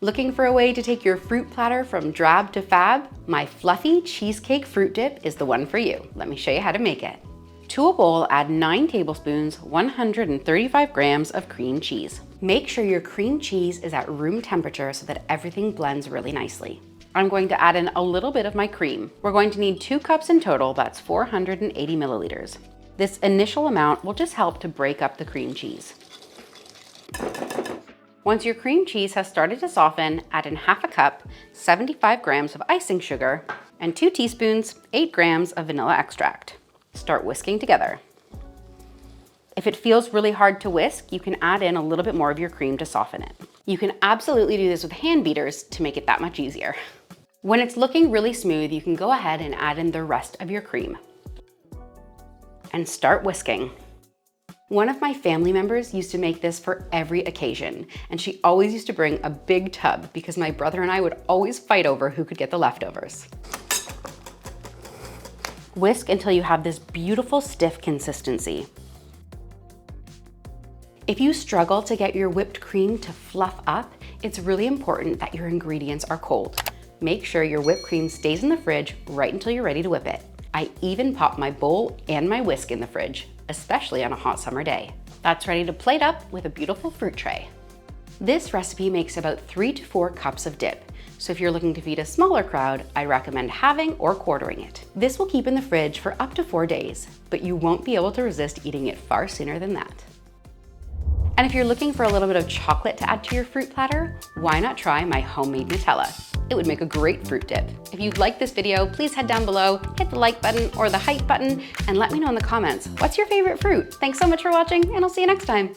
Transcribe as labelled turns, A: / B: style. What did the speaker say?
A: Looking for a way to take your fruit platter from drab to fab? My fluffy cheesecake fruit dip is the one for you. Let me show you how to make it. To a bowl, add 9 tablespoons, 135 grams of cream cheese. Make sure your cream cheese is at room temperature so that everything blends really nicely. I'm going to add in a little bit of my cream. We're going to need 2 cups in total, that's 480 milliliters. This initial amount will just help to break up the cream cheese. Once your cream cheese has started to soften, add in half a cup, 75 grams of icing sugar, and 2 teaspoons, 8 grams of vanilla extract. Start whisking together. If it feels really hard to whisk, you can add in a little bit more of your cream to soften it. You can absolutely do this with hand beaters to make it that much easier. When it's looking really smooth, you can go ahead and add in the rest of your cream. And start whisking. One of my family members used to make this for every occasion, and she always used to bring a big tub because my brother and I would always fight over who could get the leftovers. Whisk until you have this beautiful stiff consistency. If you struggle to get your whipped cream to fluff up, it's really important that your ingredients are cold. Make sure your whipped cream stays in the fridge right until you're ready to whip it. I even pop my bowl and my whisk in the fridge, especially on a hot summer day. That's ready to plate up with a beautiful fruit tray. This recipe makes about 3 to 4 cups of dip, so if you're looking to feed a smaller crowd, I recommend halving or quartering it. This will keep in the fridge for up to 4 days, but you won't be able to resist eating it far sooner than that. And if you're looking for a little bit of chocolate to add to your fruit platter, why not try my homemade Nutella? It would make a great fruit dip. If you liked this video, please head down below, hit the like button or the hype button, and let me know in the comments, what's your favorite fruit? Thanks so much for watching, and I'll see you next time.